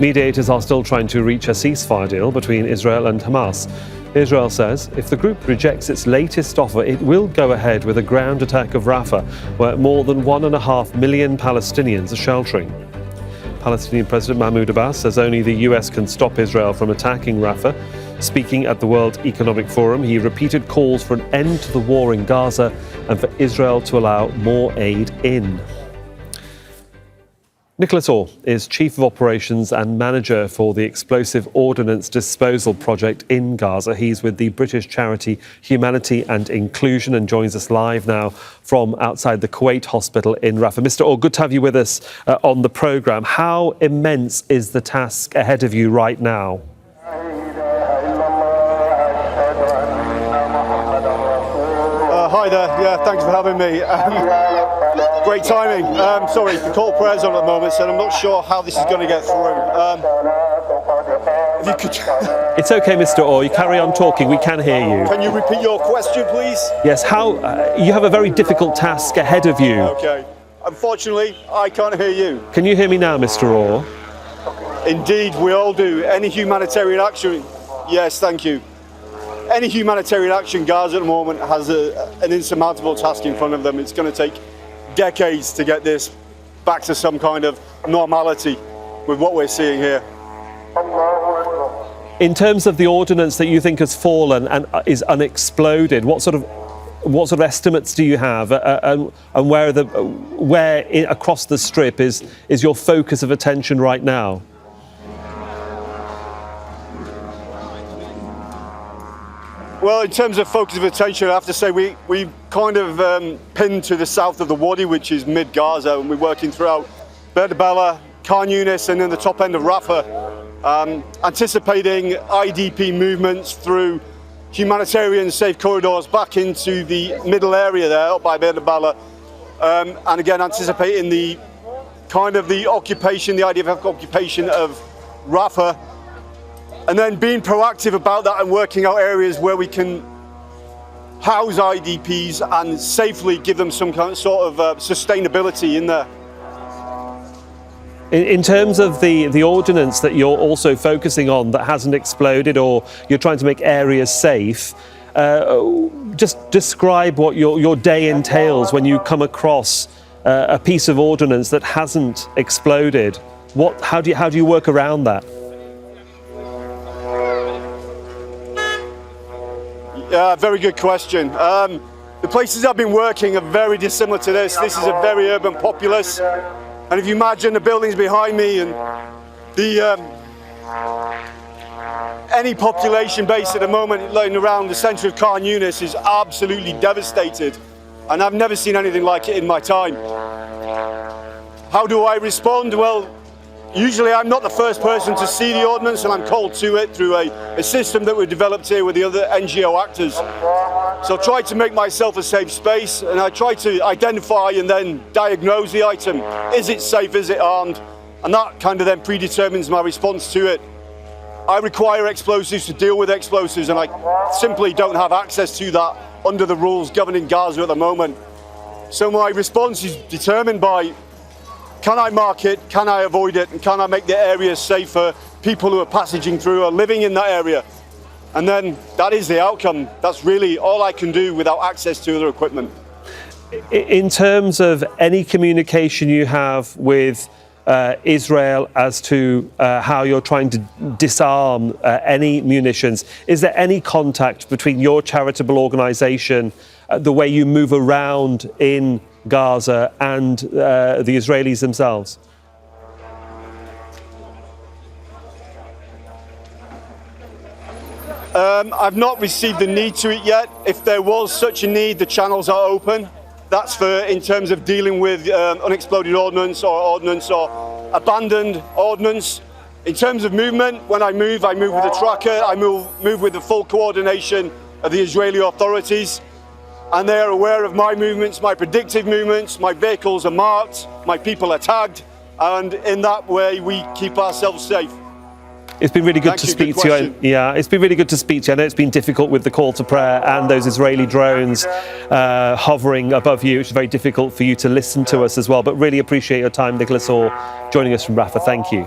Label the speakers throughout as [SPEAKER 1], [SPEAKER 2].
[SPEAKER 1] Mediators are still trying to reach a ceasefire deal between Israel and Hamas. Israel says if the group rejects its latest offer, it will go ahead with a ground attack of Rafah, where more than 1.5 million Palestinians are sheltering. Palestinian President Mahmoud Abbas says only the US can stop Israel from attacking Rafah. Speaking at the World Economic Forum, he repeated calls for an end to the war in Gaza and for Israel to allow more aid in. Nicholas Orr is Chief of Operations and Manager for the Explosive Ordnance Disposal Project in Gaza. He's with the British charity Humanity and Inclusion and joins us live now from outside the Kuwait hospital in Rafah. Mr. Orr, good to have you with us on the programme. How immense is the task ahead of you right now?
[SPEAKER 2] Hi there. Yeah, thanks for having me. Great timing. Sorry, the call prayer's on at the moment, so I'm not sure how this is going to get through. If you could...
[SPEAKER 1] It's okay, Mr. Orr. You carry on talking. We can hear you.
[SPEAKER 2] Can you repeat your question, please?
[SPEAKER 1] Yes. How you have a very difficult task ahead of you.
[SPEAKER 2] Okay. Unfortunately, I can't hear you.
[SPEAKER 1] Can you hear me now, Mr. Orr?
[SPEAKER 2] Indeed, we all do. Any humanitarian action. Yes, thank you. Any humanitarian action, Gaza at the moment has an insurmountable task in front of them. It's going to take decades to get this back to some kind of normality with what we're seeing here.
[SPEAKER 1] In terms of the ordnance that you think has fallen and is unexploded, what sort of estimates do you have, and where across the strip is your focus of attention right now?
[SPEAKER 2] Well, in terms of focus of attention, I have to say we kind of pinned to the south of the Wadi, which is mid-Gaza, and we're working throughout el-Balah, Khan Younis, and then the top end of Rafah, anticipating IDP movements through humanitarian safe corridors back into the middle area there, up by el-Balah, and again anticipating the kind of the occupation, the idea of occupation of Rafah. And then being proactive about that and working out areas where we can house IDPs and safely give them some kind of sort of sustainability in there.
[SPEAKER 1] In terms of the ordnance that you're also focusing on that hasn't exploded, or you're trying to make areas safe, just describe what your day entails when you come across a piece of ordnance that hasn't exploded. How do you work around that?
[SPEAKER 2] Yeah, very good question. The places I've been working are very dissimilar to this. This is a very urban populace. And if you imagine the buildings behind me and the any population base at the moment lying around the centre of Khan Younis is absolutely devastated. And I've never seen anything like it in my time. How do I respond? Well, usually I'm not the first person to see the ordnance, and I'm called to it through a system that we've developed here with the other NGO actors. So I try to make myself a safe space, and I try to identify and then diagnose the item. Is it safe? Is it armed? And that kind of then predetermines my response to it. I require explosives to deal with explosives, and I simply don't have access to that under the rules governing Gaza at the moment. So my response is determined by: can I mark it, can I avoid it, and can I make the area safe for people who are passaging through or living in that area? And then that is the outcome. That's really all I can do without access to other equipment.
[SPEAKER 1] In terms of any communication you have with Israel as to how you're trying to disarm any munitions, is there any contact between your charitable organisation, the way you move around in Gaza, and the Israelis themselves?
[SPEAKER 2] I've not received the need to it yet. If there was such a need, the channels are open. That's for in terms of dealing with unexploded ordnance or abandoned ordnance. In terms of movement, when I move with a tracker. I move with the full coordination of the Israeli authorities. And they are aware of my movements, my predictive movements. My vehicles are marked, my people are tagged, and in that way we keep ourselves safe.
[SPEAKER 1] It's been really good to speak to you. Yeah, it's been really good to speak to you. I know it's been difficult with the call to prayer and those Israeli drones hovering above you, which is very difficult for you to listen to us as well. But really appreciate your time, Nicholas Orr, joining us from Rafah. Thank you.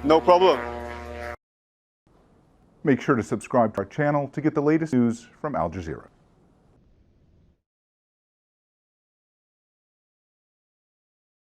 [SPEAKER 2] no problem.
[SPEAKER 3] Make sure to subscribe to our channel to get the latest news from Al Jazeera.